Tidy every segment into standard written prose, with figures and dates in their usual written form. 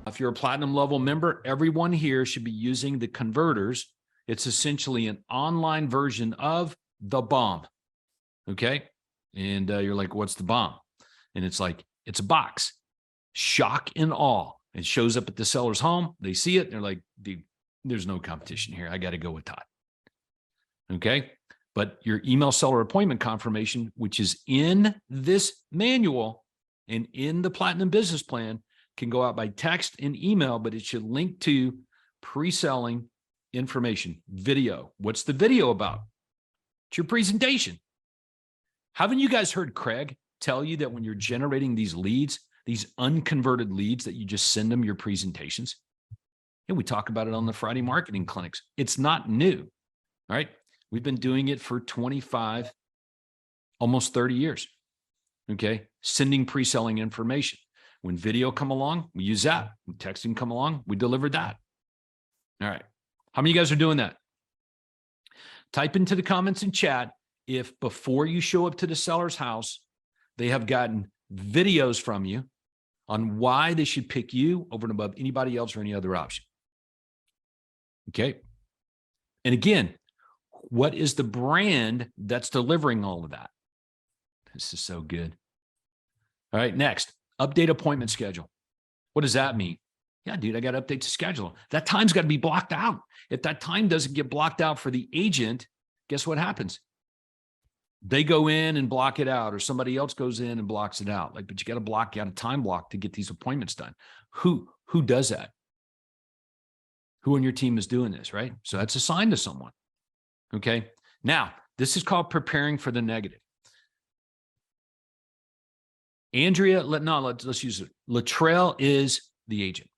If you're a platinum level member, everyone here should be using the converters. It's essentially an online version of the bomb. Okay. And you're like, what's the bomb? And it's like, it's a box. Shock and awe. It shows up at the seller's home. They see it. They're like, dude, there's no competition here. I got to go with Todd. Okay. But your email seller appointment confirmation, which is in this manual and in the Platinum Business Plan, can go out by text and email, but it should link to pre-selling information, video. What's the video about? It's your presentation. Haven't you guys heard Craig tell you that when you're generating these leads, these unconverted leads, that you just send them your presentations? And we talk about it on the Friday marketing clinics. It's not new. All right. We've been doing it for 25, almost 30 years. Okay. Sending pre-selling information. When video come along, we use that. When texting come along, we deliver that. All right. How many of you guys are doing that? Type into the comments and chat if before you show up to the seller's house, they have gotten videos from you on why they should pick you over and above anybody else or any other option. Okay. And again, what is the brand that's delivering all of that? This is so good. All right. Next, update appointment schedule. What does that mean? Yeah, dude, I got to update the schedule. That time's got to be blocked out. If that time doesn't get blocked out for the agent, guess what happens? They go in and block it out, or somebody else goes in and blocks it out. Like, but you got to block out a time block to get these appointments done. Who does that? Who on your team is doing this, right? So that's assigned to someone. Okay. Now, this is called preparing for the negative. Andrea, let's use it. Latrell is the agent.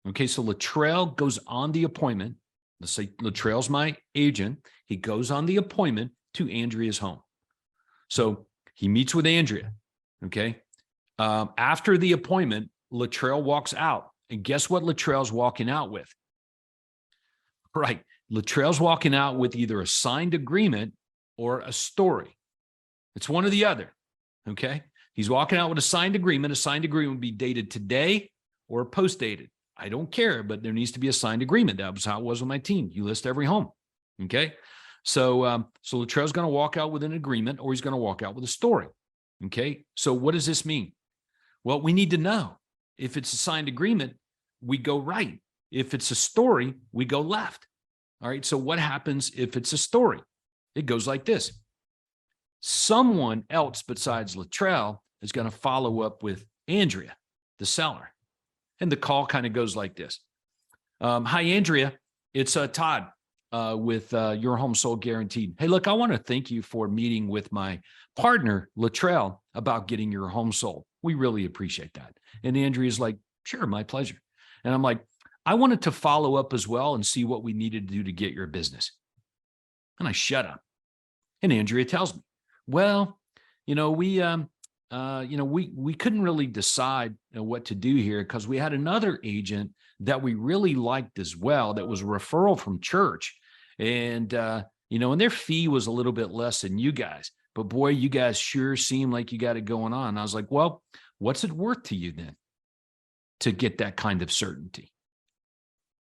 Okay. So Latrell goes on the appointment. Let's say Latrell's my agent. He goes on the appointment to Andrea's home. So he meets with Andrea. Okay. After the appointment, Latrell walks out. And guess what Latrell's walking out with? Right. Latrell's walking out with either a signed agreement or a story. It's one or the other. Okay. He's walking out with a signed agreement. A signed agreement would be dated today or post-dated. I don't care, but there needs to be a signed agreement. That was how it was with my team. You list every home. Okay. So Latrell's going to walk out with an agreement, or he's going to walk out with a story. Okay. So what does this mean? Well, we need to know. If it's a signed agreement, we go right. If it's a story, we go left. All right. So what happens if it's a story? It goes like this. Someone else besides Latrell is going to follow up with Andrea, the seller. And the call kind of goes like this. Hi, Andrea. It's Todd with Your Home Sold Guaranteed. Hey, look, I want to thank you for meeting with my partner, Latrell, about getting your home sold. We really appreciate that. And Andrea's like, sure, my pleasure. And I'm like, I wanted to follow up as well and see what we needed to do to get your business. And I shut up. And Andrea tells me, well, we couldn't really decide what to do here because we had another agent that we really liked as well. That was a referral from church. And, and their fee was a little bit less than you guys, but boy, you guys sure seem like you got it going on. And I was like, well, what's it worth to you then to get that kind of certainty?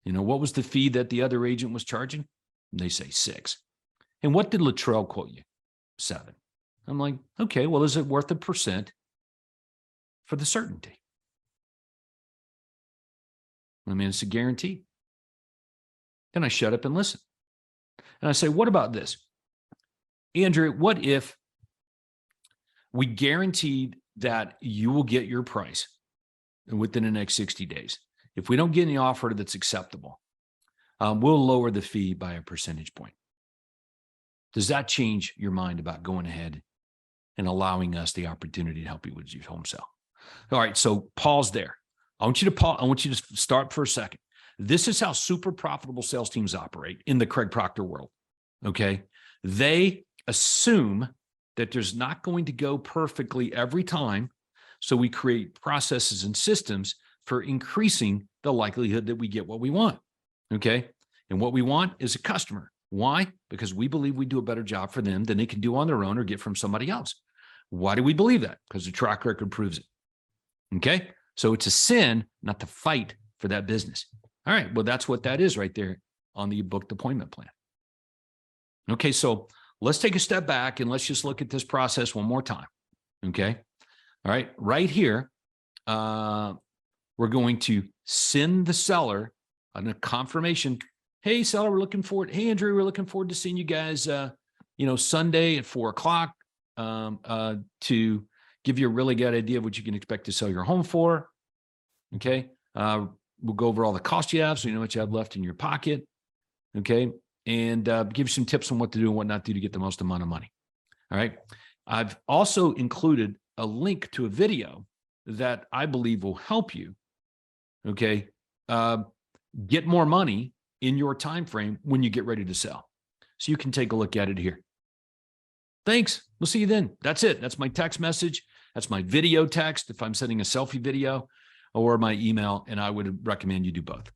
What was the fee that the other agent was charging? And they say 6. And what did Latrell quote you? 7. I'm like, okay, well, is it worth 1% for the certainty? I mean, it's a guarantee. Then I shut up and listen. And I say, what about this? Andrew, what if we guaranteed that you will get your price within the next 60 days? If we don't get any offer that's acceptable, we'll lower the fee by a percentage point. Does that change your mind about going ahead and allowing us the opportunity to help you with your home sale? All right, so pause there. I want you to pause. I want you to start for a second. This is how super profitable sales teams operate in the Craig Proctor world. Okay, they assume that there's not going to go perfectly every time, so we create processes and systems for increasing the likelihood that we get what we want. Okay, and what we want is a customer. Why? Because we believe we do a better job for them than they can do on their own or get from somebody else. Why do we believe that? Because the track record proves it. Okay. So it's a sin not to fight for that business. All right. Well, that's what that is right there on the booked appointment plan. Okay. So let's take a step back and let's just look at this process one more time. Okay. All right. Right here, we're going to send the seller a confirmation. Hey, seller, we're looking forward. Hey, Andrew, we're looking forward to seeing you guys, Sunday at 4:00 to give you a really good idea of what you can expect to sell your home for. Okay. We'll go over all the costs you have so you know what you have left in your pocket. Okay. And give you some tips on what to do and what not to do to get the most amount of money. All right. I've also included a link to a video that I believe will help you. Okay. Get more money in your time frame when you get ready to sell. So you can take a look at it here. Thanks. We'll see you then. That's it. That's my text message. That's my video text if I'm sending a selfie video, or my email. And I would recommend you do both.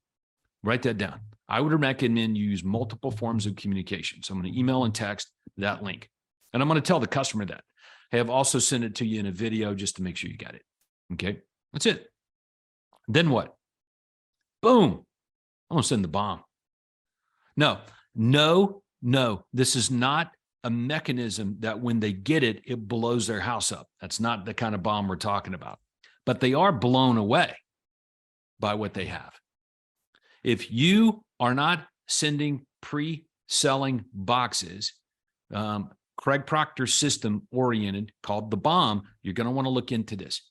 Write that down. I would recommend you use multiple forms of communication. So I'm going to email and text that link. And I'm going to tell the customer that. Hey, I've also sent it to you in a video just to make sure you got it. Okay. That's it. Then what? Boom. I'm going to send the bomb. No. This is not a mechanism that when they get it, it blows their house up. That's not the kind of bomb we're talking about. But they are blown away by what they have. If you are not sending pre-selling boxes, Craig Proctor's system oriented called the bomb, you're going to want to look into this.